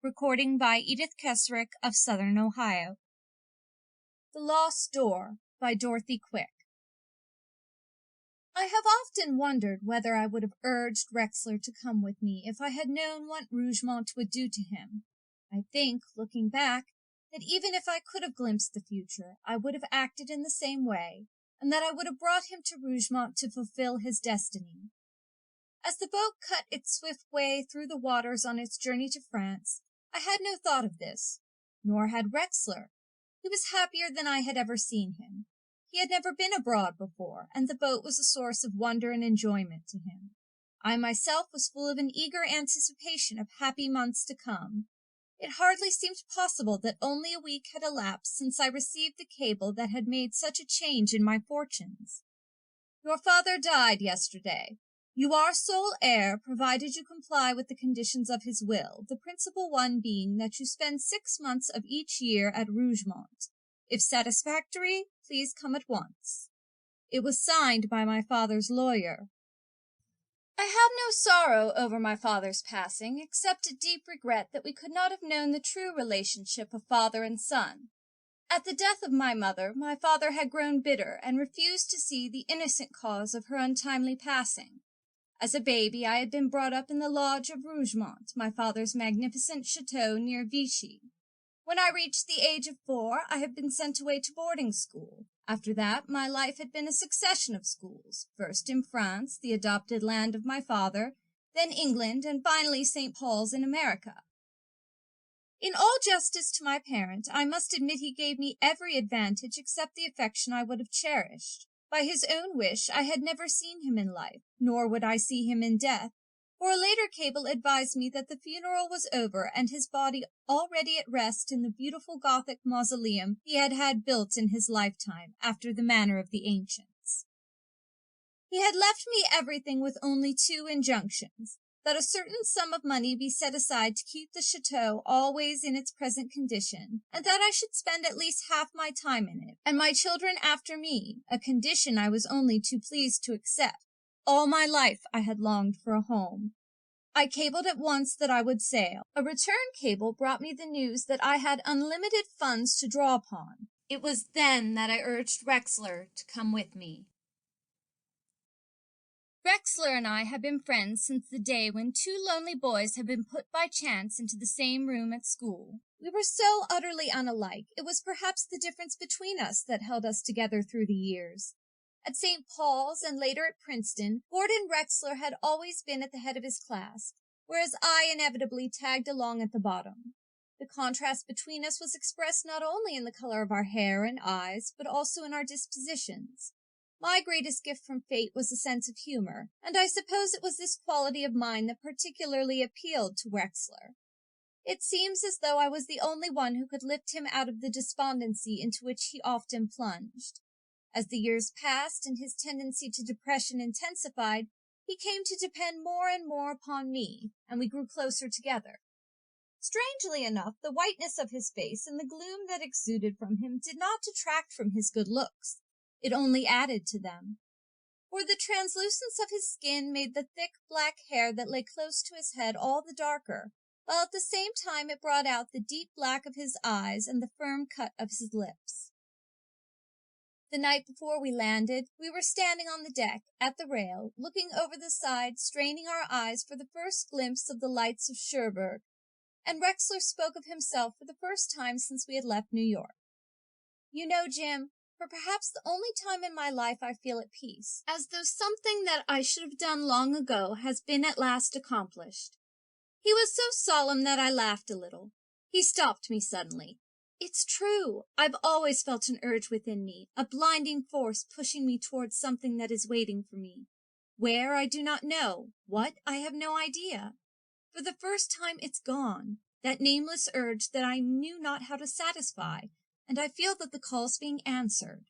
Recording by Edith Kesrick of Southern Ohio. The Lost Door by Dorothy Quick. I have often wondered whether I would have urged Rexler to come with me if I had known what Rougemont would do to him. I think, looking back, that even if I could have glimpsed the future, I would have acted in the same way, and that I would have brought him to Rougemont to fulfill his destiny. As the boat cut its swift way through the waters on its journey to France, I had no thought of this, nor had Rexler. He was happier than I had ever seen him. He had never been abroad before, and the boat was a source of wonder and enjoyment to him. I myself was full of an eager anticipation of happy months to come. It hardly seemed possible that only a week had elapsed since I received the cable that had made such a change in my fortunes. Your father died yesterday. You are sole heir, provided you comply with the conditions of his will, the principal one being that you spend 6 months of each year at Rougemont. If satisfactory, please come at once. It was signed by my father's lawyer. I had no sorrow over my father's passing, except a deep regret that we could not have known the true relationship of father and son. At the death of my mother, my father had grown bitter and refused to see the innocent cause of her untimely passing. As a baby, I had been brought up in the lodge of Rougemont, my father's magnificent chateau near Vichy. When I reached the age of 4, I had been sent away to boarding school. After that, my life had been a succession of schools, first in France, the adopted land of my father, then England, and finally St. Paul's in America. In all justice to my parent, I must admit he gave me every advantage except the affection I would have cherished. By his own wish, I had never seen him in life, nor would I see him in death, for a later cable advised me that the funeral was over and his body already at rest in the beautiful Gothic mausoleum he had had built in his lifetime, after the manner of the ancients. He had left me everything with only 2 injunctions: that a certain sum of money be set aside to keep the chateau always in its present condition, and that I should spend at least half my time in it, and my children after me, a condition I was only too pleased to accept. All my life I had longed for a home. I cabled at once that I would sail. A return cable brought me the news that I had unlimited funds to draw upon. It was then that I urged Rexler to come with me. Rexler and I had been friends since the day when 2 lonely boys had been put by chance into the same room at school. We were so utterly unalike, it was perhaps the difference between us that held us together through the years. At St. Paul's and later at Princeton, Gordon Rexler had always been at the head of his class, whereas I inevitably tagged along at the bottom. The contrast between us was expressed not only in the color of our hair and eyes, but also in our dispositions. My greatest gift from fate was a sense of humor, and I suppose it was this quality of mine that particularly appealed to Rexler. It seems as though I was the only one who could lift him out of the despondency into which he often plunged. As the years passed and his tendency to depression intensified, he came to depend more and more upon me, and we grew closer together. Strangely enough, the whiteness of his face and the gloom that exuded from him did not detract from his good looks. It only added to them, for the translucence of his skin made the thick black hair that lay close to his head all the darker, while at the same time it brought out the deep black of his eyes and the firm cut of his lips. The night before we landed, we were standing on the deck, at the rail, looking over the side, straining our eyes for the first glimpse of the lights of Cherbourg, and Rexler spoke of himself for the first time since we had left New York. You know, Jim, for perhaps the only time in my life I feel at peace, as though something that I should have done long ago has been at last accomplished. He was so solemn that I laughed a little. He stopped me suddenly. It's true. I've always felt an urge within me, a blinding force pushing me towards something that is waiting for me. Where, I do not know. What, I have no idea. For the first time it's gone, that nameless urge that I knew not how to satisfy, and I feel that the call's being answered.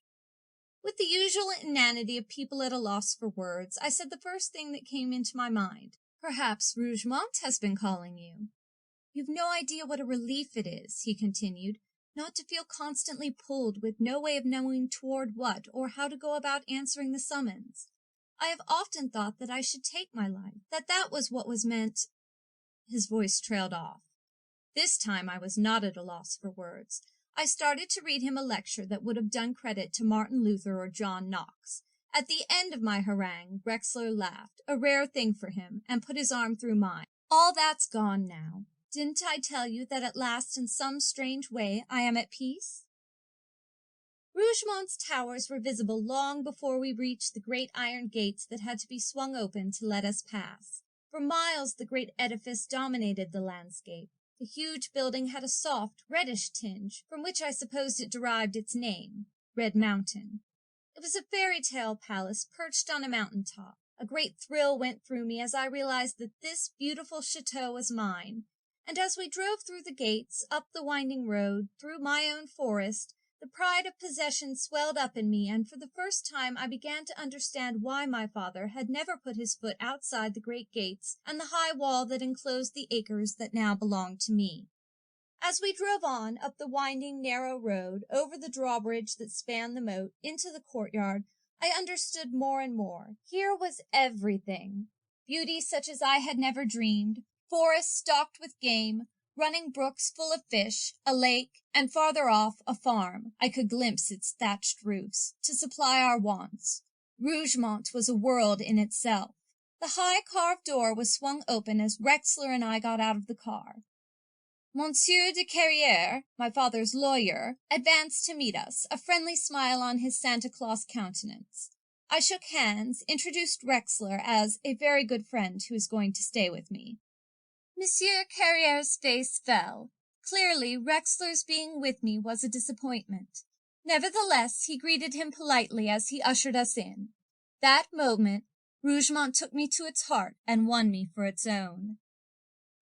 With the usual inanity of people at a loss for words, I said the first thing that came into my mind. Perhaps Rougemont has been calling you. You've no idea what a relief it is, he continued, not to feel constantly pulled with no way of knowing toward what or how to go about answering the summons. I have often thought that I should take my life, that was what was meant. His voice trailed off. This time I was not at a loss for words. I started to read him a lecture that would have done credit to Martin Luther or John Knox. At the end of my harangue, Rexler laughed, a rare thing for him, and put his arm through mine. All that's gone now. Didn't I tell you that at last, in some strange way, I am at peace? Rougemont's towers were visible long before we reached the great iron gates that had to be swung open to let us pass. For miles the great edifice dominated the landscape. The huge building had a soft, reddish tinge, from which I supposed it derived its name, Red Mountain. It was a fairy-tale palace perched on a mountain top. A great thrill went through me as I realized that this beautiful chateau was mine, and as we drove through the gates, up the winding road, through my own forest, the pride of possession swelled up in me, and for the first time I began to understand why my father had never put his foot outside the great gates and the high wall that enclosed the acres that now belonged to me. As we drove on, up the winding, narrow road, over the drawbridge that spanned the moat, into the courtyard, I understood more and more. Here was everything. Beauty such as I had never dreamed, forests stocked with game, running brooks full of fish, a lake, and farther off, a farm. I could glimpse its thatched roofs, to supply our wants. Rougemont was a world in itself. The high carved door was swung open as Rexler and I got out of the car. Monsieur de Carrière, my father's lawyer, advanced to meet us, a friendly smile on his Santa Claus countenance. I shook hands, introduced Rexler as a very good friend who is going to stay with me. Monsieur Carrière's face fell. Clearly, Rexler's being with me was a disappointment. Nevertheless, he greeted him politely as he ushered us in. That moment, Rougemont took me to its heart and won me for its own.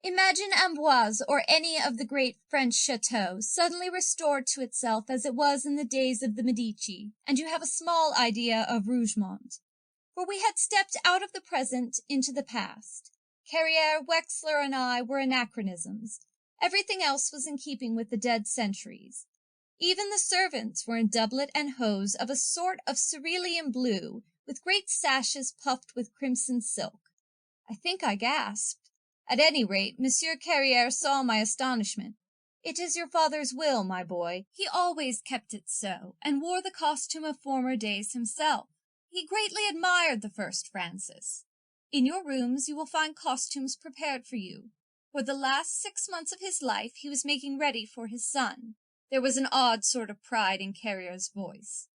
Imagine Amboise or any of the great French chateaux suddenly restored to itself as it was in the days of the Medici, and you have a small idea of Rougemont. For we had stepped out of the present into the past. Carrière, Wexler, and I were anachronisms. Everything else was in keeping with the dead centuries. Even the servants were in doublet and hose of a sort of cerulean blue, with great sashes puffed with crimson silk. I think I gasped. At any rate, Monsieur Carrière saw my astonishment. "It is your father's will, my boy. He always kept it so, and wore the costume of former days himself. He greatly admired the first Francis. In your rooms you will find costumes prepared for you. For the last 6 months of his life he was making ready for his son." There was an odd sort of pride in Carrière's voice.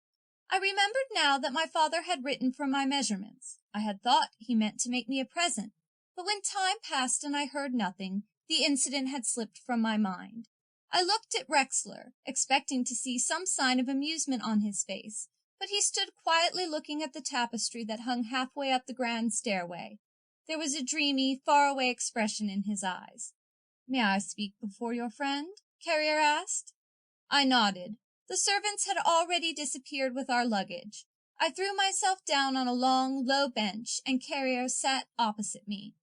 I remembered now that my father had written for my measurements. I had thought he meant to make me a present, but when time passed and I heard nothing, the incident had slipped from my mind. I looked at Rexler, expecting to see some sign of amusement on his face, but he stood quietly looking at the tapestry that hung halfway up the grand stairway. There was a dreamy, far-away expression in his eyes. "May I speak before your friend?" Carrière asked. I nodded. The servants had already disappeared with our luggage. I threw myself down on a long, low bench, and Carrière sat opposite me.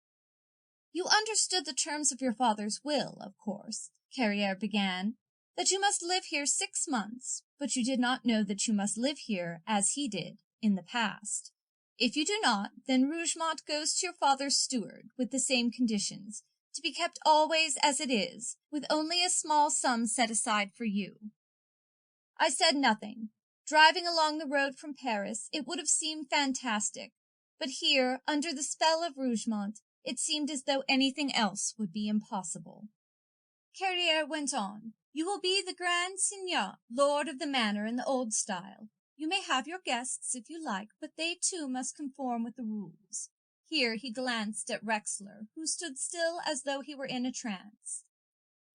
"You understood the terms of your father's will, of course," Carrière began, "that you must live here 6 months, but you did not know that you must live here, as he did, in the past. If you do not, then Rougemont goes to your father's steward, with the same conditions, to be kept always as it is, with only a small sum set aside for you." I said nothing. Driving along the road from Paris, it would have seemed fantastic, but here, under the spell of Rougemont, it seemed as though anything else would be impossible. Carrière went on. "You will be the grand seigneur, lord of the manor in the old style. You may have your guests if you like, but they too must conform with the rules." Here he glanced at Rexler, who stood still as though he were in a trance.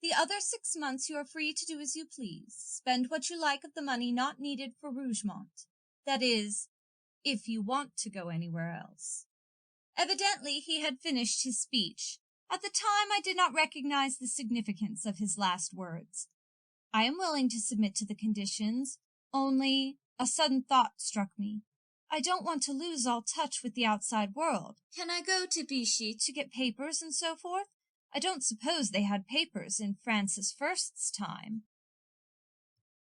"The other 6 months you are free to do as you please. Spend what you like of the money not needed for Rougemont. That is, if you want to go anywhere else." Evidently he had finished his speech. At the time I did not recognize the significance of his last words. "I am willing to submit to the conditions, only," a sudden thought struck me, "I don't want to lose all touch with the outside world. Can I go to Vichy to get papers and so forth? I don't suppose they had papers in Francis I's time."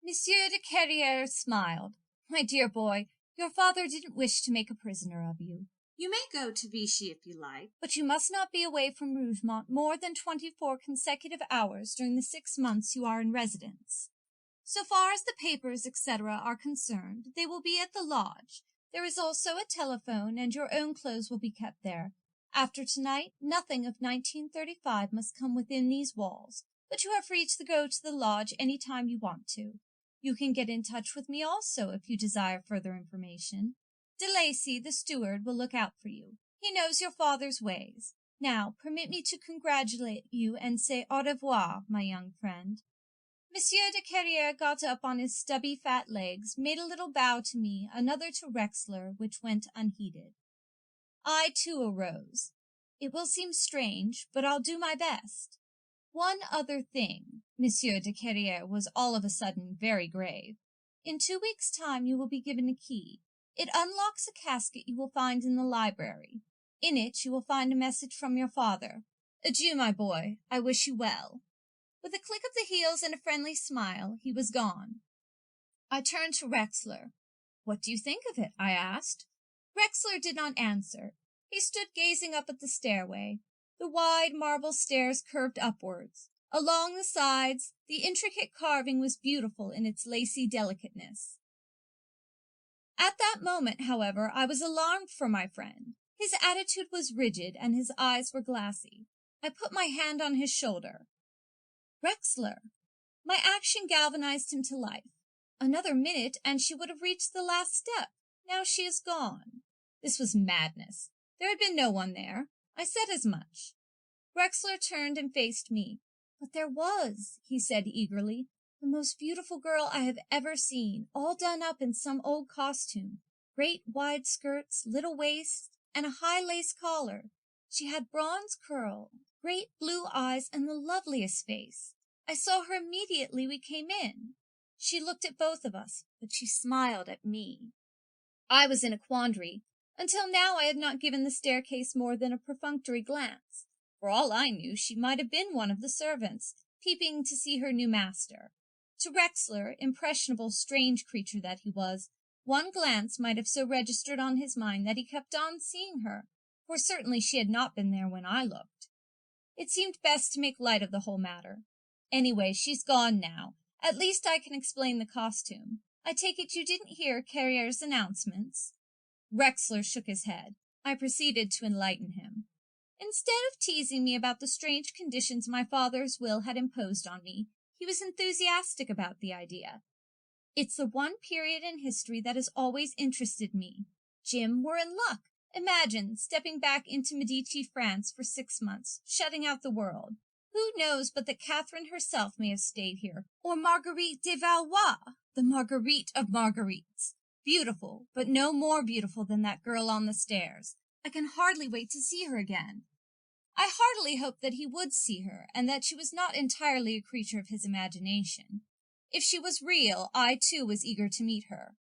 Monsieur de Carrière smiled. "My dear boy, your father didn't wish to make a prisoner of you. You may go to Vichy if you like, but you must not be away from Rougemont more than 24 consecutive hours during the 6 months you are in residence. So far as the papers, etc., are concerned, they will be at the lodge. There is also a telephone, and your own clothes will be kept there. After tonight, nothing of 1935 must come within these walls, but you are free to go to the lodge any time you want to. You can get in touch with me also if you desire further information. De Lacy, the steward, will look out for you. He knows your father's ways. Now, permit me to congratulate you and say au revoir, my young friend. Monsieur de Carrière got up on his stubby fat legs, made a little bow to me, another to Rexler, which went unheeded. I, too, arose. It will seem strange, but I'll do my best. One other thing. Monsieur de Carrière was all of a sudden very grave. In 2 weeks' time you will be given a key. It unlocks a casket you will find in the library. In it you will find a message from your father. Adieu, my boy. I wish you well. With a click of the heels and a friendly smile, he was gone. I turned to Rexler. What do you think of it? I asked. Rexler did not answer. He stood gazing up at the stairway. The wide marble stairs curved upwards. Along the sides, the intricate carving was beautiful in its lacy delicateness. At that moment, however, I was alarmed for my friend. His attitude was rigid, and his eyes were glassy. I put my hand on his shoulder. Rexler! My action galvanized him to life. Another minute, and she would have reached the last step. Now she is gone. This was madness. There had been no one there. I said as much. Rexler turned and faced me. But there was, he said eagerly. The most beautiful girl I have ever seen, all done up in some old costume. Great wide skirts, little waist, and a high lace collar. She had bronze curl, great blue eyes, and the loveliest face. I saw her immediately we came in. She looked at both of us, but she smiled at me. I was in a quandary. Until now I had not given the staircase more than a perfunctory glance. For all I knew, she might have been one of the servants, peeping to see her new master. To Rexler, impressionable, strange creature that he was, one glance might have so registered on his mind that he kept on seeing her, for certainly she had not been there when I looked. It seemed best to make light of the whole matter. Anyway, she's gone now. At least I can explain the costume. I take it you didn't hear Carriere's announcements? Rexler shook his head. I proceeded to enlighten him. Instead of teasing me about the strange conditions my father's will had imposed on me, he was enthusiastic about the idea. It's the one period in history that has always interested me. Jim, we're in luck. Imagine stepping back into Medici France for 6 months, shutting out the world. Who knows but that Catherine herself may have stayed here, or Marguerite de Valois, the Marguerite of Marguerites. Beautiful, but no more beautiful than that girl on the stairs. I can hardly wait to see her again. I heartily hoped that he would see her, and that she was not entirely a creature of his imagination. If she was real, I too was eager to meet her.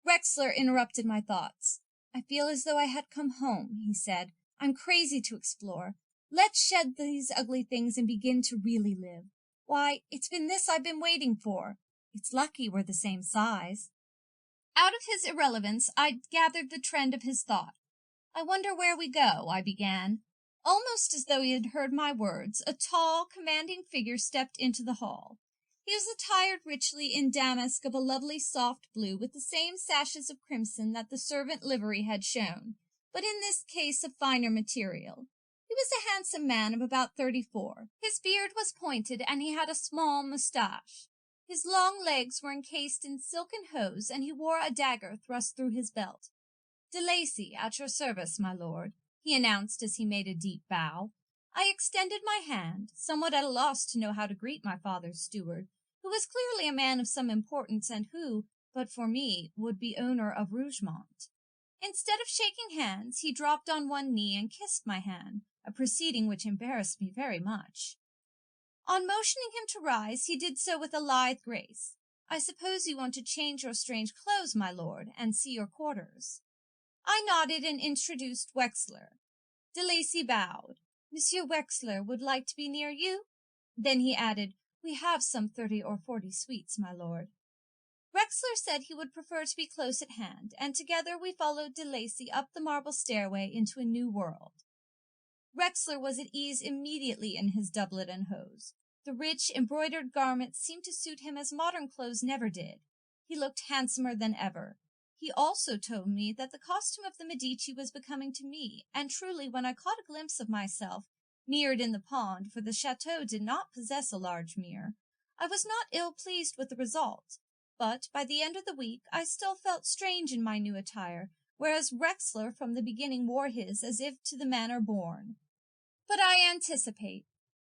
Rexler interrupted my thoughts. I feel as though I had come home, he said. I'm crazy to explore. Let's shed these ugly things and begin to really live. Why, it's been this I've been waiting for. It's lucky we're the same size. Out of his irrelevance, I gathered the trend of his thought. I wonder where we go, I began. Almost as though he had heard my words, a tall, commanding figure stepped into the hall. He was attired richly in damask of a lovely soft blue, with the same sashes of crimson that the servant livery had shown, but in this case of finer material. He was a handsome man of about 34. His beard was pointed, and he had a small moustache. His long legs were encased in silken hose, and he wore a dagger thrust through his belt. De Lacy, at your service, my lord, he announced as he made a deep bow. I extended my hand, somewhat at a loss to know how to greet my father's steward, who was clearly a man of some importance and who, but for me, would be owner of Rougemont. Instead of shaking hands, he dropped on one knee and kissed my hand, a proceeding which embarrassed me very much. On motioning him to rise, he did so with a lithe grace. I suppose you want to change your strange clothes, my lord, and see your quarters. I nodded and introduced Wexler. De Lacy bowed. Monsieur Wexler would like to be near you? Then he added, We have some 30 or 40 suites, my lord. Rexler said he would prefer to be close at hand, and together we followed de Lacy up the marble stairway into a new world. Rexler was at ease immediately in his doublet and hose. The rich, embroidered garments seemed to suit him as modern clothes never did. He looked handsomer than ever. He also told me that the costume of the Medici was becoming to me, and truly, when I caught a glimpse of myself, mirrored in the pond, for the chateau did not possess a large mirror, I was not ill-pleased with the result. But by the end of the week I still felt strange in my new attire, whereas Rexler from the beginning wore his as if to the manner born. But I anticipate.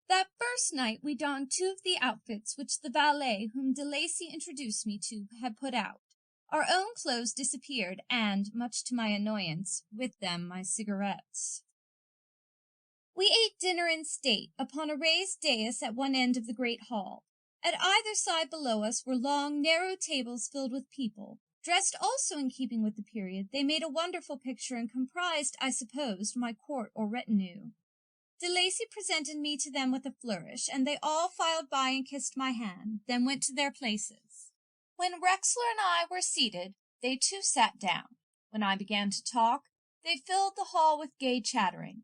That first night we donned two of the outfits which the valet whom de Lacy introduced me to had put out. Our own clothes disappeared, and, much to my annoyance, with them my cigarettes. We ate dinner in state upon a raised dais at one end of the great hall. At either side below us were long, narrow tables filled with people. Dressed also in keeping with the period, they made a wonderful picture and comprised, I supposed, my court or retinue. De Lacy presented me to them with a flourish, and they all filed by and kissed my hand, then went to their places. When Rexler and I were seated, they too sat down. When I began to talk, they filled the hall with gay chattering.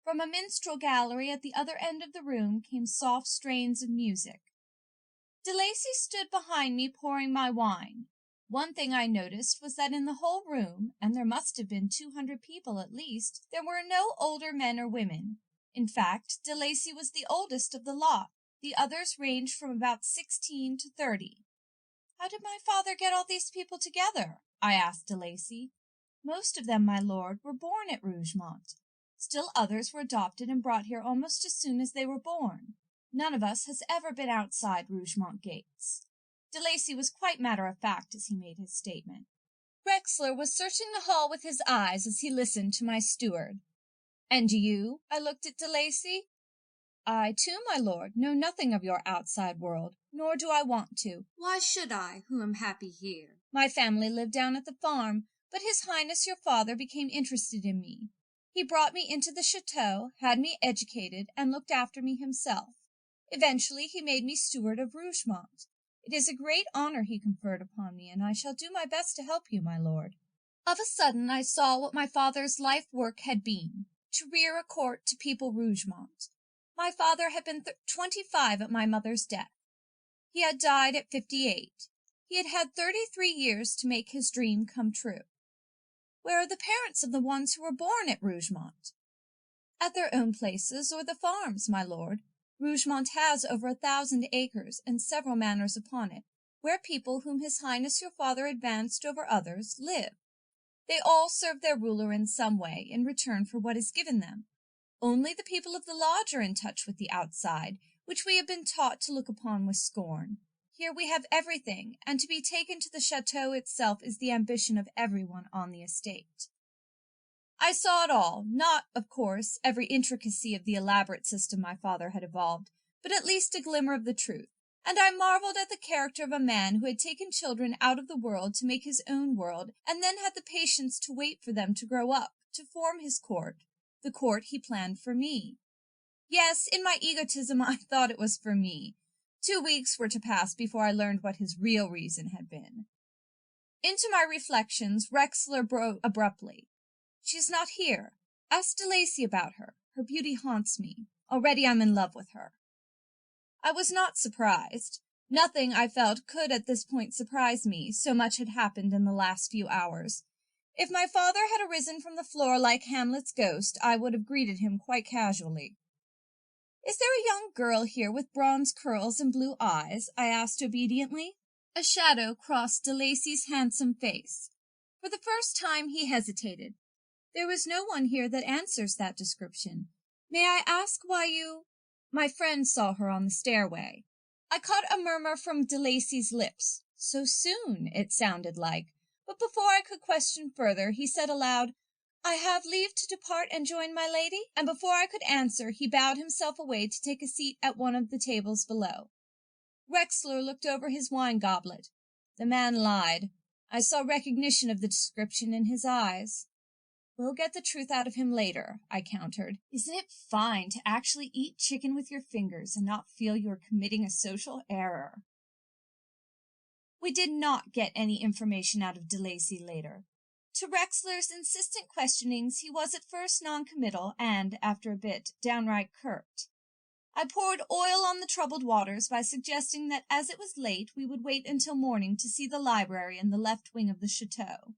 From a minstrel gallery at the other end of the room came soft strains of music. De Lacy stood behind me pouring my wine. One thing I noticed was that in the whole room, and there must have been 200 people at least, there were no older men or women. In fact, de Lacy was the oldest of the lot. The others ranged from about 16 to 30. "How did my father get all these people together?" I asked de Lacy. "Most of them, my lord, were born at Rougemont. Still others were adopted and brought here almost as soon as they were born. None of us has ever been outside Rougemont gates." De Lacy was quite matter-of-fact as he made his statement. Rexler was searching the hall with his eyes as he listened to my steward. "And you?" I looked at de Lacy. "I, too, my lord, know nothing of your outside world, nor do I want to. Why should I, who am happy here? My family lived down at the farm, but His Highness your father became interested in me. He brought me into the chateau, had me educated, and looked after me himself. Eventually he made me steward of Rougemont. It is a great honor he conferred upon me, and I shall do my best to help you, my lord." Of a sudden I saw what my father's life work had been, to rear a court to people Rougemont. My father had been 25 at my mother's death. He had died at 58. He had had 33 years to make his dream come true. "Where are the parents of the ones who were born at Rougemont?" "At their own places or the farms, my lord. Rougemont has over 1,000 acres, and several manors upon it, where people whom His Highness your father advanced over others live. They all serve their ruler in some way in return for what is given them. Only the people of the lodge are in touch with the outside, which we have been taught to look upon with scorn. Here we have everything, and to be taken to the chateau itself is the ambition of everyone on the estate." I saw it all, not, of course, every intricacy of the elaborate system my father had evolved, but at least a glimmer of the truth, and I marveled at the character of a man who had taken children out of the world to make his own world, and then had the patience to wait for them to grow up, to form his court, the court he planned for me. Yes, in my egotism I thought it was for me. 2 weeks were to pass before I learned what his real reason had been. Into my reflections Rexler broke abruptly. "She is not here. Ask de Lacy about her. Her beauty haunts me. Already I'm in love with her." I was not surprised. Nothing, I felt, could at this point surprise me, so much had happened in the last few hours. If my father had arisen from the floor like Hamlet's ghost, I would have greeted him quite casually. "Is there a young girl here with bronze curls and blue eyes?" I asked obediently. A shadow crossed de Lacy's handsome face. For the first time he hesitated. "There is no one here that answers that description. May I ask why you—" "My friend saw her on the stairway." I caught a murmur from de Lacy's lips. So soon, it sounded like. But before I could question further, he said aloud, "I have leave to depart and join my lady?" And before I could answer, he bowed himself away to take a seat at one of the tables below. Rexler looked over his wine goblet. The man lied. I saw recognition of the description in his eyes. "We'll get the truth out of him later," I countered. "Isn't it fine to actually eat chicken with your fingers and not feel you are committing a social error?" We did not get any information out of De Lacy later. To Rexler's insistent questionings he was at first non-committal and, after a bit, downright curt. I poured oil on the troubled waters by suggesting that as it was late we would wait until morning to see the library in the left wing of the chateau.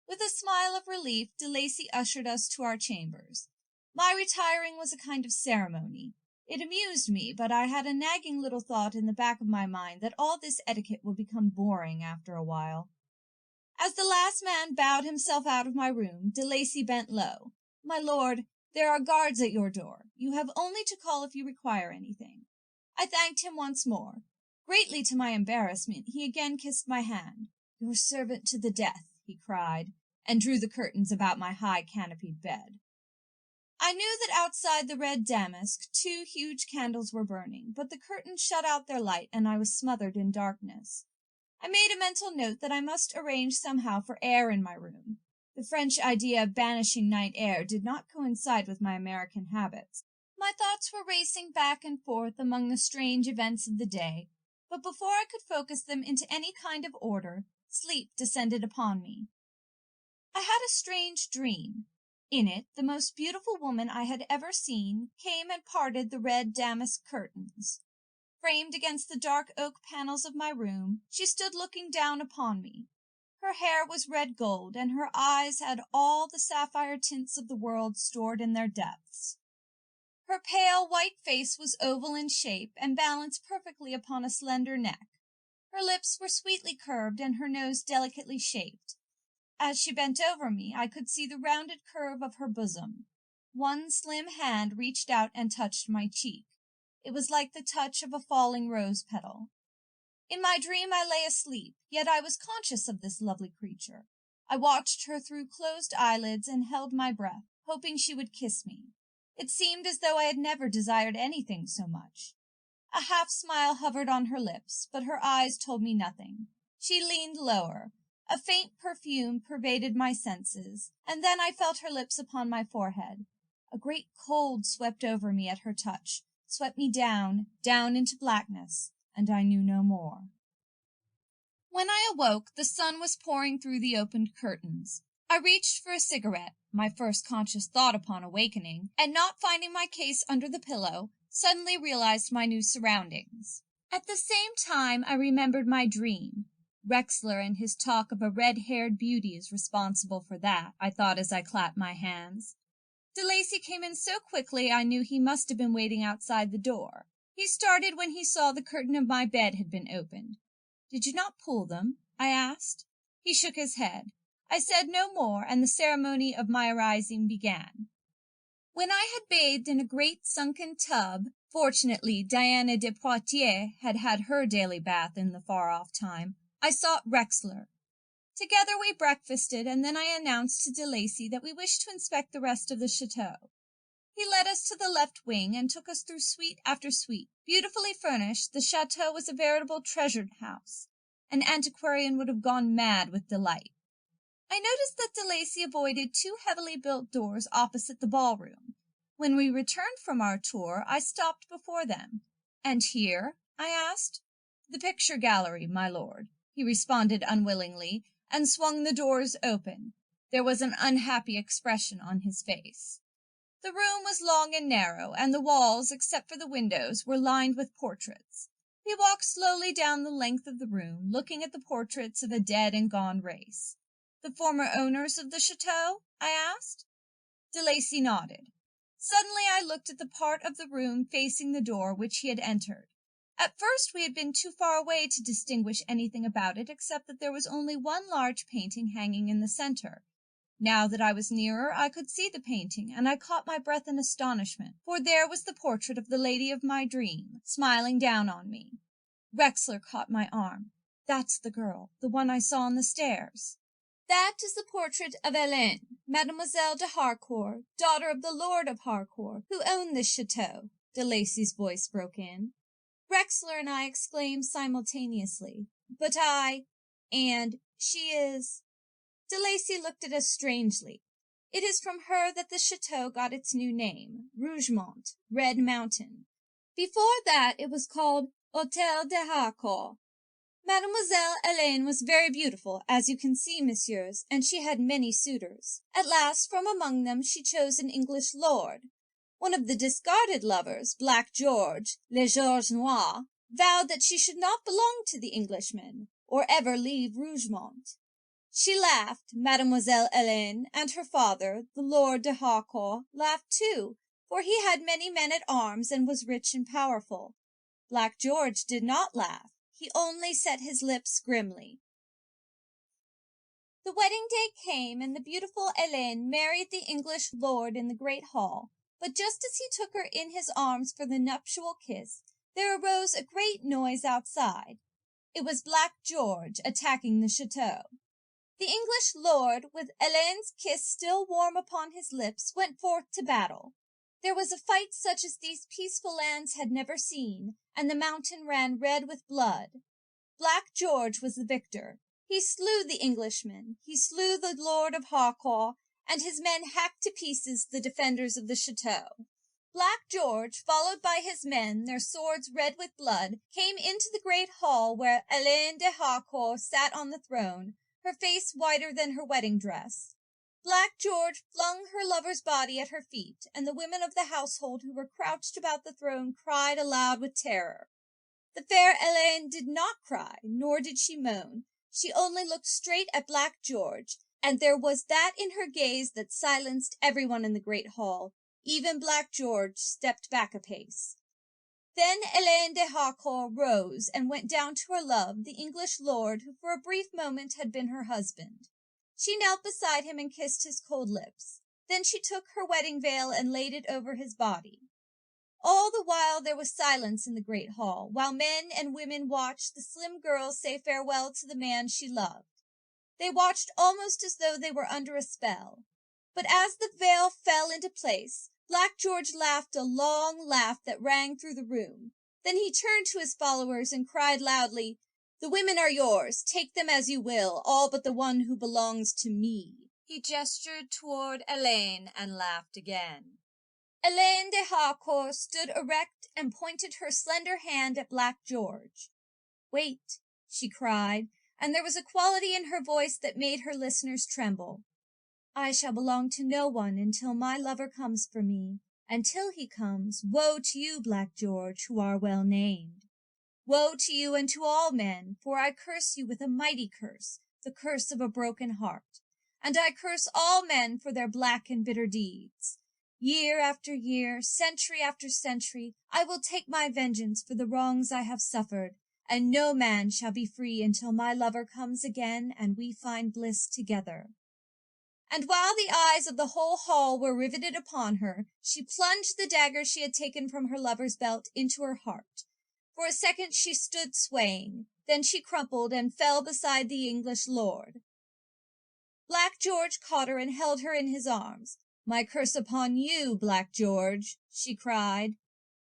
With a smile of relief, De Lacy ushered us to our chambers. My retiring was a kind of ceremony. It amused me, but I had a nagging little thought in the back of my mind that all this etiquette would become boring after a while. As the last man bowed himself out of my room, De Lacy bent low. "My lord, there are guards at your door. You have only to call if you require anything." I thanked him once more. Greatly to my embarrassment, he again kissed my hand. "Your servant to the death," he cried, and drew the curtains about my high canopied bed. I knew that outside the red damask 2 huge candles were burning, but the curtains shut out their light, and I was smothered in darkness. I made a mental note that I must arrange somehow for air in my room. The French idea of banishing night air did not coincide with my American habits. My thoughts were racing back and forth among the strange events of the day, but before I could focus them into any kind of order, sleep descended upon me. I had a strange dream. In it, the most beautiful woman I had ever seen came and parted the red damask curtains. Framed against the dark oak panels of my room, she stood looking down upon me. Her hair was red gold, and her eyes had all the sapphire tints of the world stored in their depths. Her pale white face was oval in shape and balanced perfectly upon a slender neck. Her lips were sweetly curved and her nose delicately shaped. As she bent over me, I could see the rounded curve of her bosom. One slim hand reached out and touched my cheek. It was like the touch of a falling rose petal. In my dream I lay asleep, yet I was conscious of this lovely creature. I watched her through closed eyelids and held my breath, hoping she would kiss me. It seemed as though I had never desired anything so much. A half-smile hovered on her lips, but her eyes told me nothing. She leaned lower. A faint perfume pervaded my senses, and then I felt her lips upon my forehead. A great cold swept over me at her touch, swept me down into blackness, and I knew no more. When I awoke, the sun was pouring through the opened curtains. I reached for a cigarette, my first conscious thought upon awakening, and not finding my case under the pillow, suddenly realized my new surroundings. At the same time I remembered my dream. Rexler and his talk of a red-haired beauty is responsible for that, I thought as I clapped my hands. De Lacy came in so quickly I knew he must have been waiting outside the door. He started when he saw the curtain of my bed had been opened. "Did you not pull them?" I asked. He shook his head. I said no more, and the ceremony of my arising began. When I had bathed in a great sunken tub, fortunately Diana de Poitiers had had her daily bath in the far-off time, I sought Rexler. Together we breakfasted, and then I announced to De Lacy that we wished to inspect the rest of the chateau. He led us to the left wing and took us through suite after suite. Beautifully furnished, the chateau was a veritable treasured house. An antiquarian would have gone mad with delight. I noticed that De Lacy avoided 2 heavily built doors opposite the ballroom. When we returned from our tour, I stopped before them. "And here?" I asked. "The picture gallery, my lord," he responded unwillingly, and swung the doors open. There was an unhappy expression on his face. The room was long and narrow, and the walls, except for the windows, were lined with portraits. We walked slowly down the length of the room, looking at the portraits of a dead and gone race. "The former owners of the chateau?" I asked. De Lacy nodded. Suddenly I looked at the part of the room facing the door which he had entered. At first we had been too far away to distinguish anything about it except that there was only one large painting hanging in the center. Now that I was nearer, I could see the painting, and I caught my breath in astonishment, for there was the portrait of the lady of my dream, smiling down on me. Rexler caught my arm. "That's the girl, the one I saw on the stairs." "That is the portrait of Hélène, Mademoiselle de Harcourt, daughter of the Lord of Harcourt, who owned this chateau," De Lacy's voice broke in. Rexler and I exclaimed simultaneously, "But and she is—" De Lacy looked at us strangely. "It is from her that the chateau got its new name, Rougemont, Red Mountain. Before that it was called Hôtel de Harcourt. Mademoiselle Helene was very beautiful, as you can see, messieurs, and she had many suitors. At last, from among them, she chose an English lord. One of the discarded lovers, Black George, le George Noir, vowed that she should not belong to the Englishmen, or ever leave Rougemont. She laughed, Mademoiselle Helene, and her father, the Lord de Harcourt, laughed too, for he had many men-at-arms and was rich and powerful. Black George did not laugh. He only set his lips grimly. The wedding day came, and the beautiful Helene married the English lord in the great hall. But just as he took her in his arms for the nuptial kiss, there arose a great noise outside. It was Black George attacking the chateau. The English lord, with Helene's kiss still warm upon his lips, went forth to battle. There was a fight such as these peaceful lands had never seen, and the mountain ran red with blood. Black George was the victor. He slew the Englishman, he slew the Lord of Harcourt, and his men hacked to pieces the defenders of the chateau. Black George, followed by his men, their swords red with blood, came into the great hall where Helene de Harcourt sat on the throne, her face whiter than her wedding dress. Black George flung her lover's body at her feet, and the women of the household who were crouched about the throne cried aloud with terror. The fair Helene did not cry, nor did she moan. She only looked straight at Black George, and there was that in her gaze that silenced everyone in the great hall. Even Black George stepped back a pace. Then Helene de Harcourt rose and went down to her love, the English lord, who for a brief moment had been her husband. She knelt beside him and kissed his cold lips. Then she took her wedding veil and laid it over his body. All the while there was silence in the great hall, while men and women watched the slim girl say farewell to the man she loved. They watched almost as though they were under a spell. But as the veil fell into place, Black George laughed a long laugh that rang through the room. Then he turned to his followers and cried loudly, "The women are yours. Take them as you will, all but the one who belongs to me." He gestured toward Helene and laughed again. Helene de Harcourt stood erect and pointed her slender hand at Black George. "Wait," she cried, and there was a quality in her voice that made her listeners tremble. "I shall belong to no one until my lover comes for me. Until he comes, woe to you, Black George, who are well named. Woe to you and to all men, for I curse you with a mighty curse, the curse of a broken heart. And I curse all men for their black and bitter deeds. Year after year, century after century, I will take my vengeance for the wrongs I have suffered, and no man shall be free until my lover comes again and we find bliss together." And while the eyes of the whole hall were riveted upon her, she plunged the dagger she had taken from her lover's belt into her heart. For a second she stood swaying, then she crumpled and fell beside the English lord. Black George caught her and held her in his arms. "My curse upon you, Black George," she cried.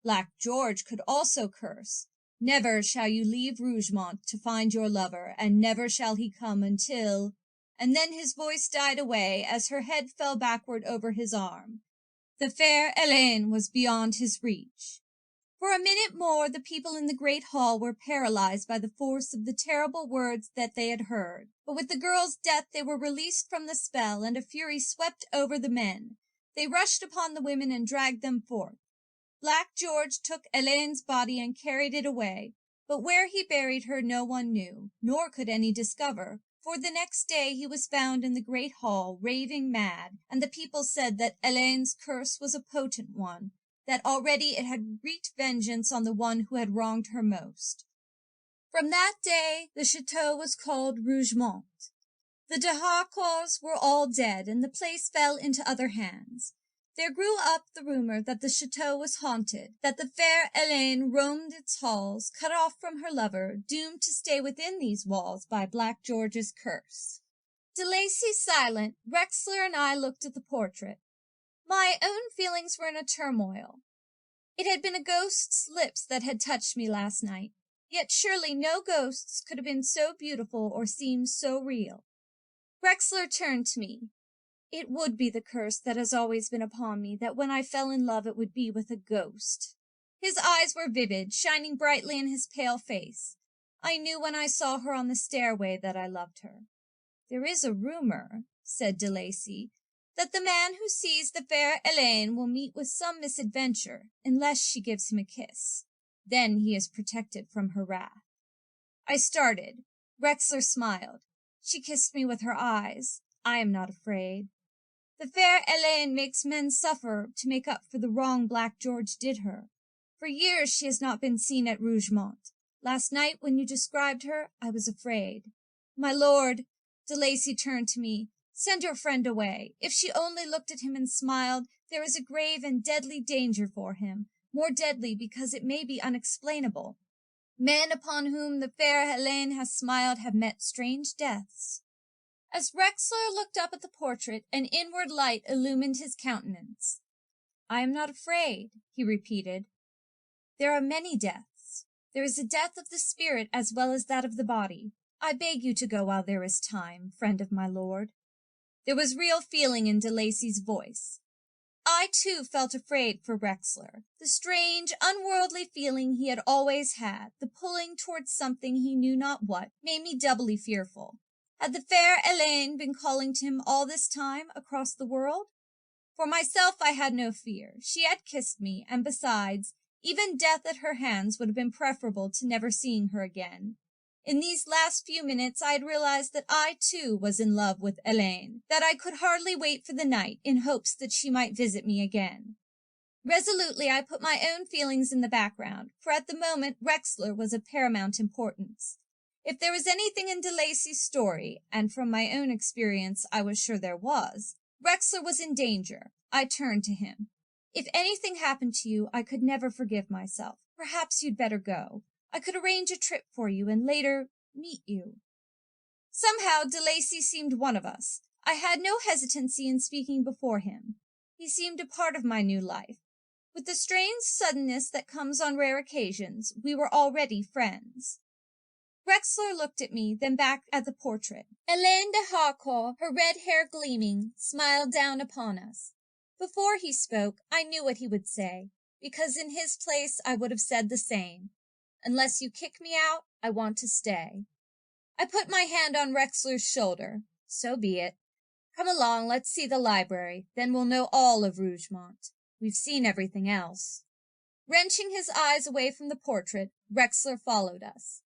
Black George could also curse. "Never shall you leave Rougemont to find your lover, and never shall he come until—" And then his voice died away as her head fell backward over his arm. The fair Helene was beyond his reach. For a minute more the people in the great hall were paralyzed by the force of the terrible words that they had heard. But with the girl's death they were released from the spell, and a fury swept over the men. They rushed upon the women and dragged them forth. Black George took Helene's body and carried it away, but where he buried her no one knew, nor could any discover, for the next day he was found in the great hall, raving mad, and the people said that Helene's curse was a potent one, that already it had wreaked vengeance on the one who had wronged her most. From that day the chateau was called Rougemont. The de Harcourts were all dead, and the place fell into other hands. There grew up the rumor that the chateau was haunted, that the fair Helene roamed its halls, cut off from her lover, doomed to stay within these walls by Black George's curse. De Lacy silent, Rexler and I looked at the portrait. My own feelings were in a turmoil. It had been a ghost's lips that had touched me last night, yet surely no ghosts could have been so beautiful or seemed so real. Rexler turned to me. "It would be the curse that has always been upon me, that when I fell in love it would be with a ghost." His eyes were vivid, shining brightly in his pale face. I knew when I saw her on the stairway that I loved her. There is a rumor, said de Lacy, that the man who sees the fair Elaine will meet with some misadventure, unless she gives him a kiss. Then he is protected from her wrath. I started. Rexler smiled. She kissed me with her eyes. I am not afraid. The fair Elaine makes men suffer to make up for the wrong Black George did her. For years she has not been seen at Rougemont. Last night, when you described her, I was afraid. My lord, de Lacy turned to me, send your friend away. If she only looked at him and smiled, there is a grave and deadly danger for him, more deadly because it may be unexplainable. Men upon whom the fair Helene has smiled have met strange deaths. As Rexler looked up at the portrait, an inward light illumined his countenance. I am not afraid, he repeated. There are many deaths. There is a death of the spirit as well as that of the body. I beg you to go while there is time, friend of my lord. There was real feeling in de Lacy's voice. I, too, felt afraid for Rexler. The strange, unworldly feeling he had always had, the pulling towards something he knew not what, made me doubly fearful. Had the fair Elaine been calling to him all this time across the world? For myself I had no fear. She had kissed me, and besides, even death at her hands would have been preferable to never seeing her again. In these last few minutes I had realized that I, too, was in love with Elaine, that I could hardly wait for the night in hopes that she might visit me again. Resolutely I put my own feelings in the background, for at the moment Rexler was of paramount importance. If there was anything in de Lacy's story, and from my own experience I was sure there was, Rexler was in danger. I turned to him. If anything happened to you, I could never forgive myself. Perhaps you'd better go. I could arrange a trip for you and later meet you. Somehow de Lacy seemed one of us. I had no hesitancy in speaking before him. He seemed a part of my new life. With the strange suddenness that comes on rare occasions, we were already friends. Rexler looked at me, then back at the portrait. Elaine de Harcourt, her red hair gleaming, smiled down upon us. Before he spoke, I knew what he would say, because in his place I would have said the same. Unless you kick me out, I want to stay. I put my hand on Rexler's shoulder. So be it. Come along, let's see the library. Then we'll know all of Rougemont. We've seen everything else. Wrenching his eyes away from the portrait, Rexler followed us.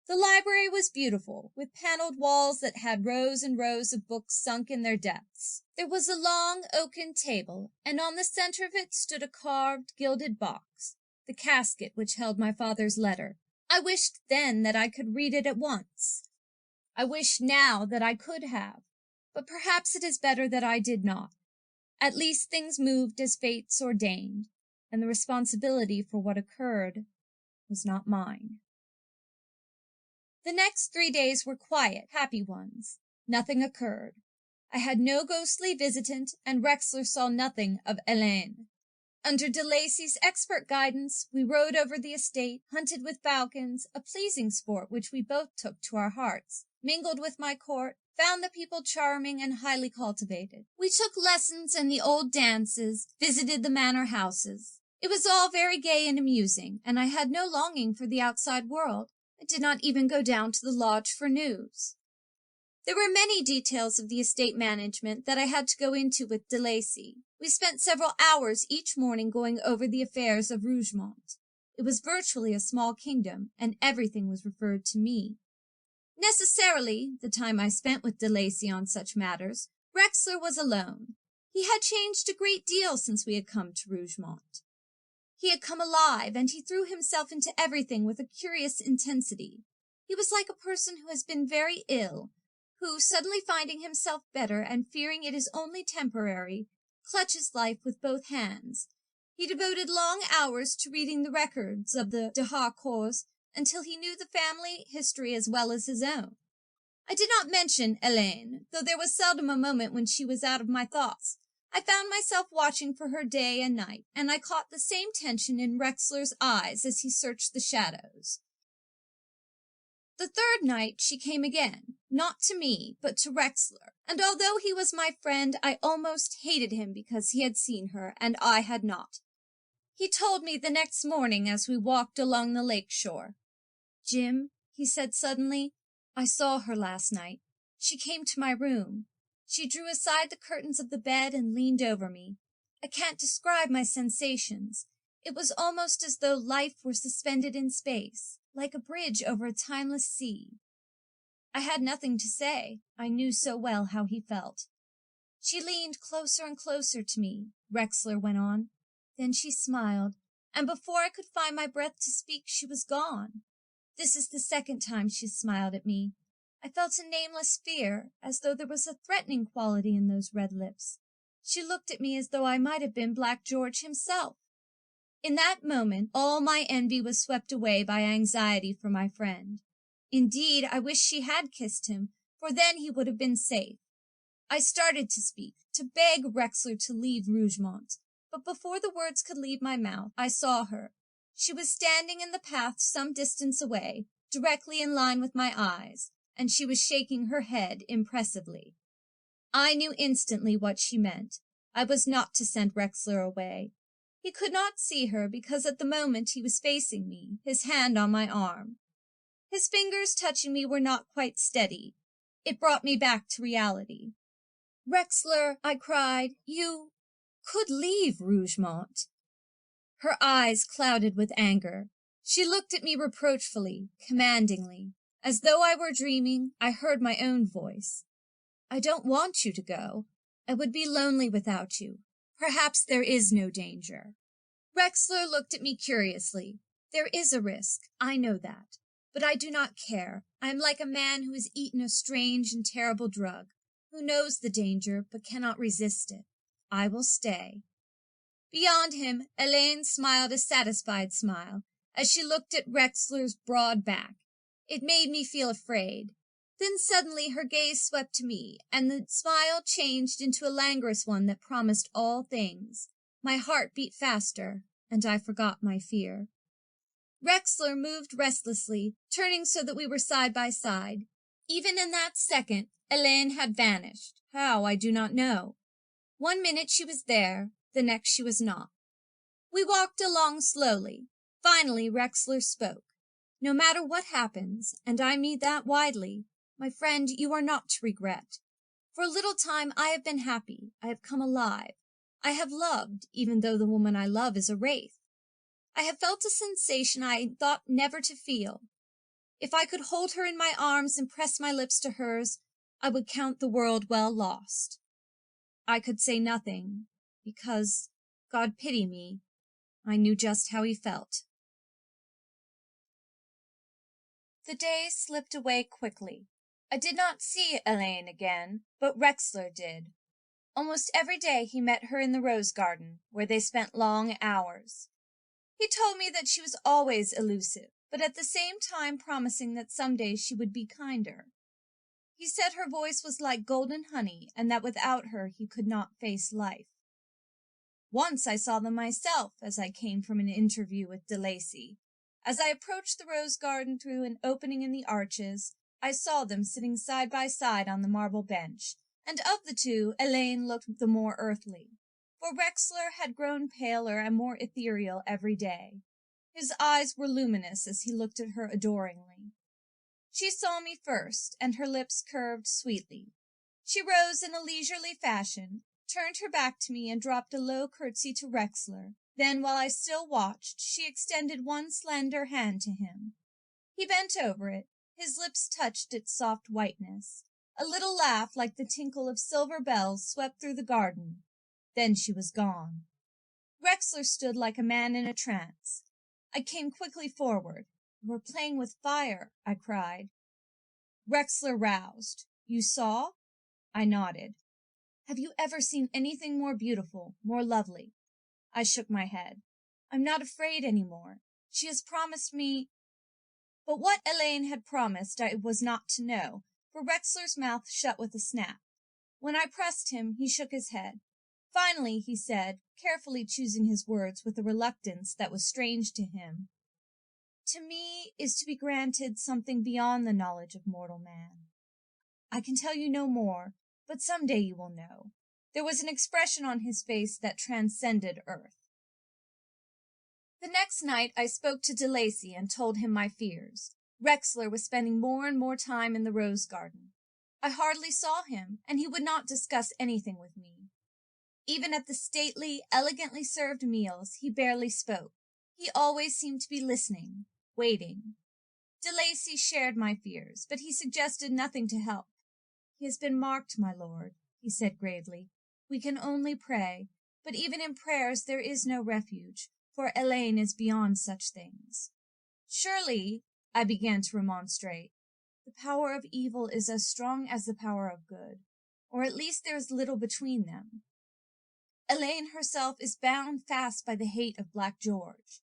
The library was beautiful, with paneled walls that had rows and rows of books sunk in their depths. There was a long oaken table, and on the center of it stood a carved, gilded box, the casket which held my father's letter. I wished then that I could read it at once. I wish now that I could have, but perhaps it is better that I did not. At least things moved as fates ordained, and the responsibility for what occurred was not mine. The next 3 days were quiet, happy ones. Nothing occurred. I had no ghostly visitant, and Rexler saw nothing of Elaine. Under de Lacy's expert guidance, we rode over the estate, hunted with falcons, a pleasing sport which we both took to our hearts, mingled with my court, found the people charming and highly cultivated. We took lessons in the old dances, visited the manor houses. It was all very gay and amusing, and I had no longing for the outside world. I did not even go down to the lodge for news. There were many details of the estate management that I had to go into with de Lacy. We spent several hours each morning going over the affairs of Rougemont. It was virtually a small kingdom, and everything was referred to me. Necessarily, the time I spent with de Lacy on such matters, Rexler was alone. He had changed a great deal since we had come to Rougemont. He had come alive, and he threw himself into everything with a curious intensity. He was like a person who has been very ill, who, suddenly finding himself better and fearing it is only temporary, clutches life with both hands. He devoted long hours to reading the records of the de Harcourts until he knew the family history as well as his own. I did not mention Elaine, though there was seldom a moment when she was out of my thoughts. I found myself watching for her day and night, and I caught the same tension in Rexler's eyes as he searched the shadows. The third night she came again, not to me, but to Rexler, and although he was my friend, I almost hated him because he had seen her, and I had not. He told me the next morning as we walked along the lake shore. "Jim," he said suddenly, "I saw her last night. She came to my room. She drew aside the curtains of the bed and leaned over me. I can't describe my sensations. It was almost as though life were suspended in space, like a bridge over a timeless sea." I had nothing to say. I knew so well how he felt. "She leaned closer and closer to me," Rexler went on. "Then she smiled, and before I could find my breath to speak, she was gone. This is the second time she smiled at me. I felt a nameless fear, as though there was a threatening quality in those red lips. She looked at me as though I might have been Black George himself. In that moment, all my envy was swept away by anxiety for my friend. Indeed, I wished she had kissed him, for then he would have been safe. I started to speak, to beg Rexler to leave Rougemont, but before the words could leave my mouth, I saw her. She was standing in the path some distance away, directly in line with my eyes, and she was shaking her head impressively. I knew instantly what she meant. I was not to send Rexler away. He could not see her because at the moment he was facing me, his hand on my arm. His fingers touching me were not quite steady. It brought me back to reality. "Rexler," I cried, "you could leave Rougemont." Her eyes clouded with anger. She looked at me reproachfully, commandingly. As though I were dreaming, I heard my own voice. "I don't want you to go. I would be lonely without you. Perhaps there is no danger." Rexler looked at me curiously. "There is a risk, I know that. But I do not care. I am like a man who has eaten a strange and terrible drug, who knows the danger but cannot resist it. I will stay." Beyond him, Elaine smiled a satisfied smile as she looked at Rexler's broad back. It made me feel afraid. Then suddenly her gaze swept to me, and the smile changed into a languorous one that promised all things. My heart beat faster, and I forgot my fear. Rexler moved restlessly, turning so that we were side by side. Even in that second, Elaine had vanished. How, I do not know. One minute she was there, the next she was not. We walked along slowly. Finally, Rexler spoke. "No matter what happens, and I mean that widely, my friend, you are not to regret. For a little time I have been happy. I have come alive. I have loved, even though the woman I love is a wraith. I have felt a sensation I thought never to feel. If I could hold her in my arms and press my lips to hers, I would count the world well lost." I could say nothing, because, God pity me, I knew just how he felt. The day slipped away quickly. I did not see Elaine again, but Rexler did. Almost every day he met her in the rose garden, where they spent long hours. He told me that she was always elusive, but at the same time promising that someday she would be kinder. He said her voice was like golden honey, and that without her he could not face life. Once I saw them myself as I came from an interview with De Lacy. As I approached the rose garden through an opening in the arches, I saw them sitting side by side on the marble bench, and of the two, Elaine looked the more earthly, for Rexler had grown paler and more ethereal every day. His eyes were luminous as he looked at her adoringly. She saw me first, and her lips curved sweetly. She rose in a leisurely fashion, turned her back to me, and dropped a low curtsy to Rexler. Then, while I still watched, she extended one slender hand to him. He bent over it. His lips touched its soft whiteness. A little laugh like the tinkle of silver bells swept through the garden. Then she was gone. Rexler stood like a man in a trance. I came quickly forward. "You are playing with fire," I cried. Rexler roused. "You saw?" I nodded. "Have you ever seen anything more beautiful, more lovely?" I shook my head. "I'm not afraid any more. She has promised me—" But what Elaine had promised I was not to know, for Rexler's mouth shut with a snap. When I pressed him, he shook his head. Finally, he said, carefully choosing his words with a reluctance that was strange to him, "To me is to be granted something beyond the knowledge of mortal man. I can tell you no more, but some day you will know." There was an expression on his face that transcended earth. The next night I spoke to De Lacy and told him my fears. Rexler was spending more and more time in the rose garden. I hardly saw him, and he would not discuss anything with me. Even at the stately, elegantly served meals, he barely spoke. He always seemed to be listening, waiting. De Lacy shared my fears, but he suggested nothing to help. "He has been marked, my lord," he said gravely. "We can only pray, but even in prayers there is no refuge, for Elaine is beyond such things." "Surely," I began to remonstrate. "The power of evil is as strong as the power of good, or at least there is little between them. Elaine herself is bound fast by the hate of Black George.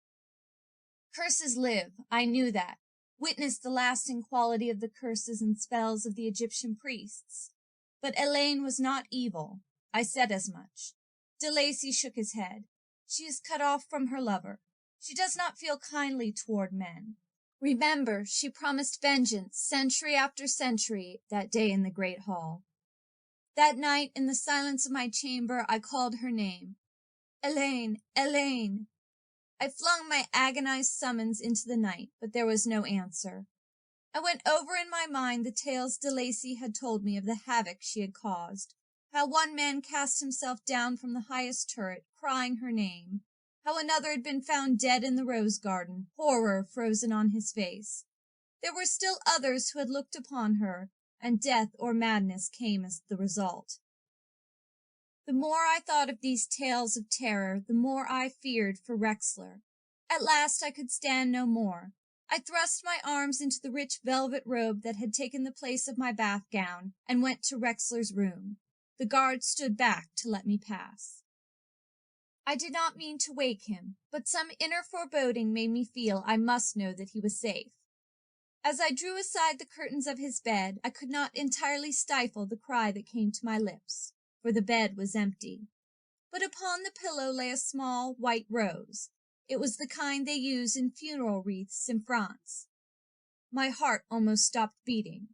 Curses live, I knew that. Witnessed the lasting quality of the curses and spells of the Egyptian priests. But Elaine was not evil. I said as much." De Lacy shook his head. "She is cut off from her lover. She does not feel kindly toward men. Remember, she promised vengeance century after century that day in the great hall. That night, in the silence of my chamber, I called her name. Elaine, Elaine. I flung my agonized summons into the night, but there was no answer. I went over in my mind the tales De Lacy had told me of the havoc she had caused, how one man cast himself down from the highest turret, crying her name, how another had been found dead in the rose garden, horror frozen on his face. There were still others who had looked upon her, and death or madness came as the result. The more I thought of these tales of terror, the more I feared for Rexler. At last I could stand no more. I thrust my arms into the rich velvet robe that had taken the place of my bath gown, and went to Rexler's room. The guard stood back to let me pass. I did not mean to wake him, but some inner foreboding made me feel I must know that he was safe. As I drew aside the curtains of his bed, I could not entirely stifle the cry that came to my lips, for the bed was empty. But upon the pillow lay a small white rose. It was the kind they use in funeral wreaths in France. My heart almost stopped beating.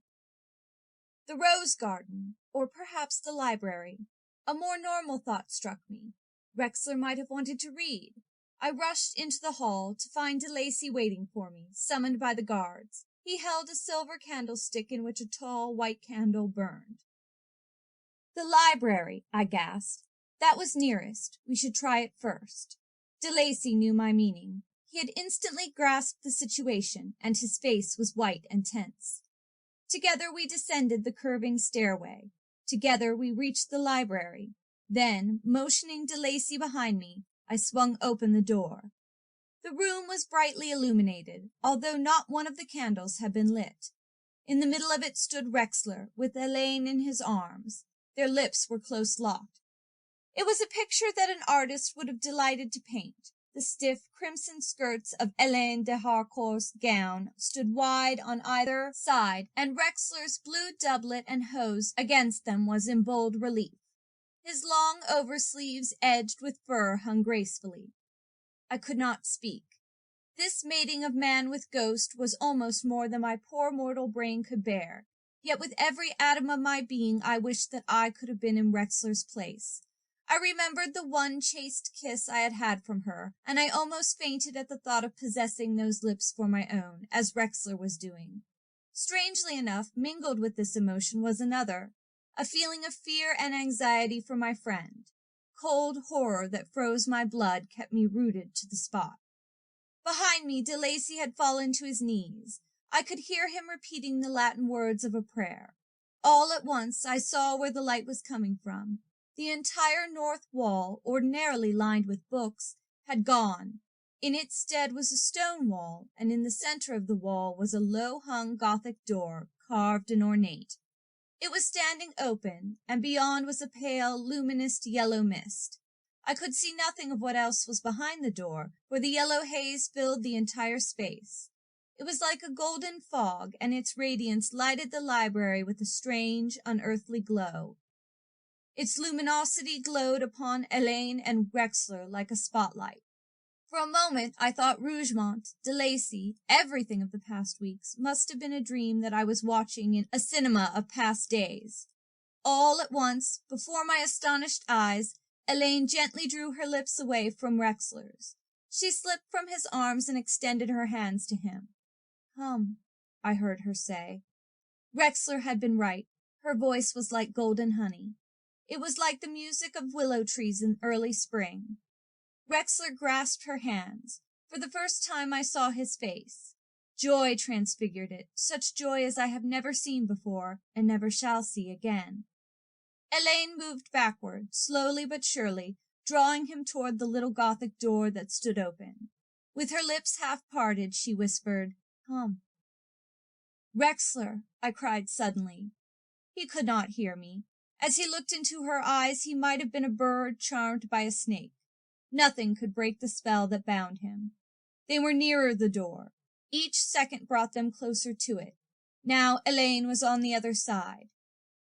The rose garden, or perhaps the library. A more normal thought struck me. Rexler might have wanted to read. I rushed into the hall to find De Lacy waiting for me, summoned by the guards. He held a silver candlestick in which a tall white candle burned. "The library," I gasped. "That was nearest. We should try it first." De Lacy knew my meaning. He had instantly grasped the situation, and his face was white and tense. Together we descended the curving stairway. Together we reached the library. Then, motioning De Lacy behind me, I swung open the door. The room was brightly illuminated, although not one of the candles had been lit. In the middle of it stood Rexler, with Elaine in his arms. Their lips were close locked. It was a picture that an artist would have delighted to paint. The stiff crimson skirts of Elaine de Harcourt's gown stood wide on either side, and Rexler's blue doublet and hose against them was in bold relief. His long oversleeves edged with fur hung gracefully. I could not speak. This mating of man with ghost was almost more than my poor mortal brain could bear, yet with every atom of my being I wished that I could have been in Rexler's place. I remembered the one chaste kiss I had had from her, and I almost fainted at the thought of possessing those lips for my own, as Rexler was doing. Strangely enough, mingled with this emotion was another, a feeling of fear and anxiety for my friend. Cold horror that froze my blood kept me rooted to the spot. Behind me, De Lacy had fallen to his knees. I could hear him repeating the Latin words of a prayer. All at once I saw where the light was coming from. The entire north wall, ordinarily lined with books, had gone. In its stead was a stone wall, and in the center of the wall was a low-hung Gothic door, carved and ornate. It was standing open, and beyond was a pale, luminous yellow mist. I could see nothing of what else was behind the door, for the yellow haze filled the entire space. It was like a golden fog, and its radiance lighted the library with a strange, unearthly glow. Its luminosity glowed upon Elaine and Rexler like a spotlight. For a moment I thought Rougemont, De Lacy, everything of the past weeks must have been a dream that I was watching in a cinema of past days. All at once, before my astonished eyes, Elaine gently drew her lips away from Rexler's. She slipped from his arms and extended her hands to him. "Come," I heard her say. Rexler had been right. Her voice was like golden honey. It was like the music of willow trees in early spring. Rexler grasped her hands. For the first time I saw his face. Joy transfigured it, such joy as I have never seen before and never shall see again. Elaine moved backward, slowly but surely, drawing him toward the little Gothic door that stood open. With her lips half parted, she whispered, "Come." "Rexler," I cried suddenly. He could not hear me. As he looked into her eyes, he might have been a bird charmed by a snake. Nothing could break the spell that bound him. They were nearer the door. Each second brought them closer to it. Now Elaine was on the other side.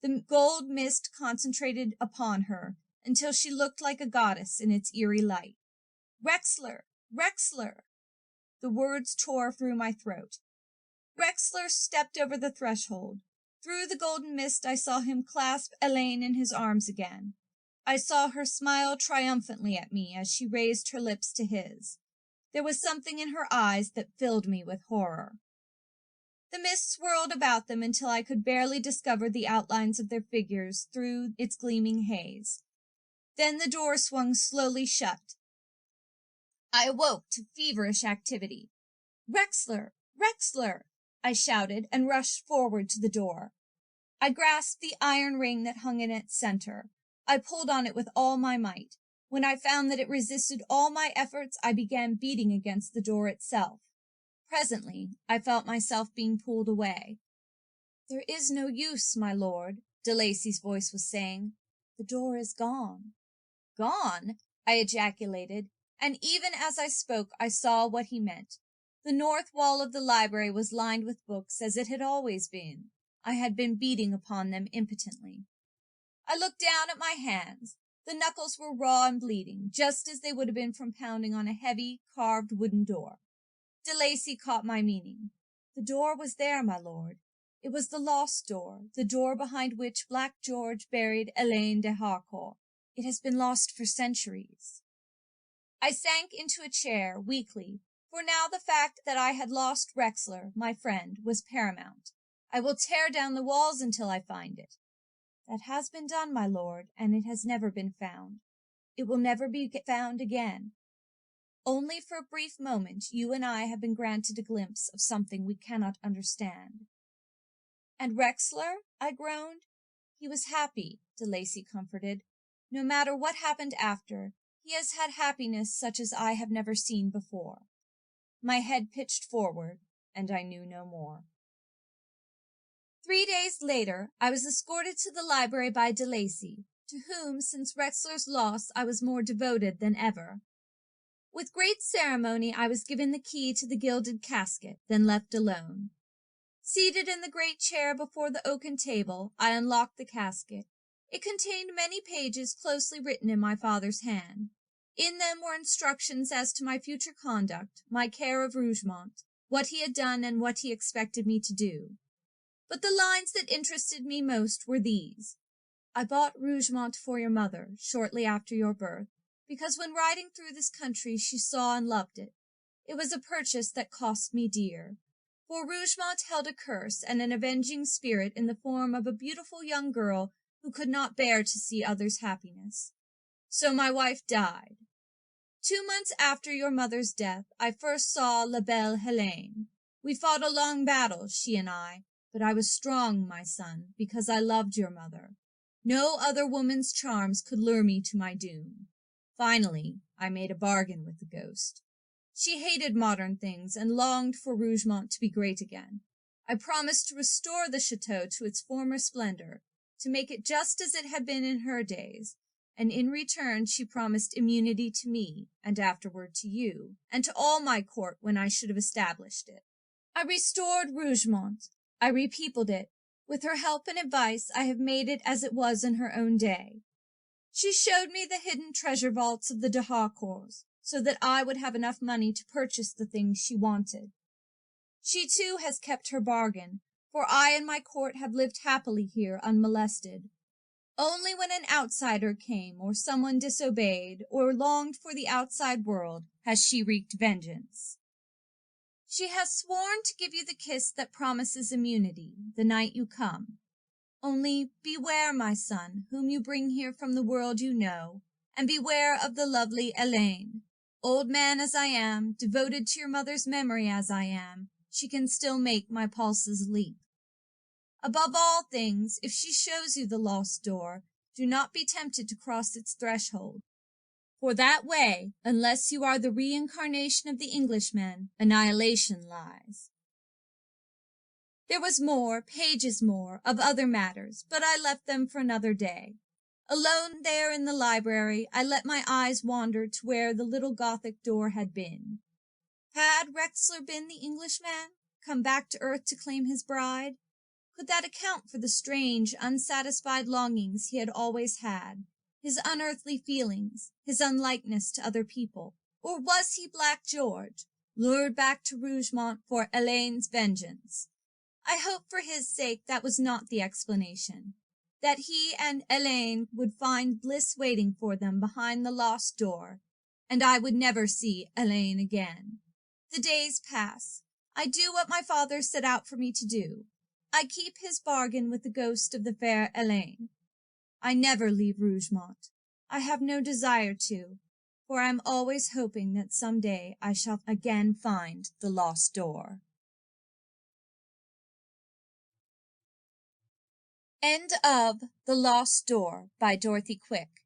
The gold mist concentrated upon her until she looked like a goddess in its eerie light. "Rexler! Rexler!" The words tore through my throat. Rexler stepped over the threshold. Through the golden mist I saw him clasp Elaine in his arms again. I saw her smile triumphantly at me as she raised her lips to his. There was something in her eyes that filled me with horror. The mist swirled about them until I could barely discover the outlines of their figures through its gleaming haze. Then the door swung slowly shut. I awoke to feverish activity. "Rexler! Rexler!" I shouted and rushed forward to the door. I grasped the iron ring that hung in its center. I pulled on it with all my might. When I found that it resisted all my efforts, I began beating against the door itself. Presently, I felt myself being pulled away. "There is no use, my lord," de Lacy's voice was saying. "The door is gone." "Gone?" I ejaculated, and even as I spoke I saw what he meant. The north wall of the library was lined with books, as it had always been. I had been beating upon them impotently. I looked down at my hands. The knuckles were raw and bleeding, just as they would have been from pounding on a heavy, carved wooden door. De Lacy caught my meaning. "The door was there, my lord. It was the lost door, the door behind which Black George buried Elaine de Harcourt. It has been lost for centuries." I sank into a chair, weakly, for now the fact that I had lost Rexler, my friend, was paramount. "I will tear down the walls until I find it." "That has been done, my lord, and it has never been found. It will never be found again. Only for a brief moment you and I have been granted a glimpse of something we cannot understand." "And Rexler?" I groaned. "He was happy," de Lacy comforted. "No matter what happened after, he has had happiness such as I have never seen before." My head pitched forward, and I knew no more. 3 days later, I was escorted to the library by de Lacy, to whom, since Rexler's loss, I was more devoted than ever. With great ceremony, I was given the key to the gilded casket, then left alone. Seated in the great chair before the oaken table, I unlocked the casket. It contained many pages closely written in my father's hand. In them were instructions as to my future conduct, my care of Rougemont, what he had done and what he expected me to do. But the lines that interested me most were these: "I bought Rougemont for your mother, shortly after your birth, because when riding through this country she saw and loved it. It was a purchase that cost me dear, for Rougemont held a curse and an avenging spirit in the form of a beautiful young girl who could not bear to see others' happiness. So my wife died. 2 months after your mother's death, I first saw La Belle Helene. We fought a long battle, she and I, but I was strong, my son, because I loved your mother. No other woman's charms could lure me to my doom. Finally, I made a bargain with the ghost. She hated modern things and longed for Rougemont to be great again. I promised to restore the chateau to its former splendor, to make it just as it had been in her days, and in return she promised immunity to me, and afterward to you, and to all my court when I should have established it. I restored Rougemont. I repeopled it. With her help and advice, I have made it as it was in her own day. She showed me the hidden treasure vaults of the de Harcourts, so that I would have enough money to purchase the things she wanted. She, too, has kept her bargain, for I and my court have lived happily here unmolested. Only when an outsider came, or someone disobeyed, or longed for the outside world, has she wreaked vengeance. She has sworn to give you the kiss that promises immunity the night you come. Only beware, my son, whom you bring here from the world you know, and beware of the lovely Elaine. Old man as I am, devoted to your mother's memory as I am, she can still make my pulses leap. Above all things, if she shows you the lost door, do not be tempted to cross its threshold. For that way, unless you are the reincarnation of the Englishman, annihilation lies. There was more, pages more, of other matters, but I left them for another day. Alone there in the library, I let my eyes wander to where the little Gothic door had been. Had Rexler been the Englishman, come back to earth to claim his bride? Could that account for the strange, unsatisfied longings he had always had, his unearthly feelings, his unlikeness to other people? Or was he Black George, lured back to Rougemont for Elaine's vengeance? I hoped for his sake that was not the explanation, that he and Elaine would find bliss waiting for them behind the lost door, and I would never see Elaine again. The days pass. I do what my father set out for me to do. I keep his bargain with the ghost of the fair Elaine. I never leave Rougemont. I have no desire to, for I am always hoping that some day I shall again find the lost door. End of The Lost Door by Dorothy Quick.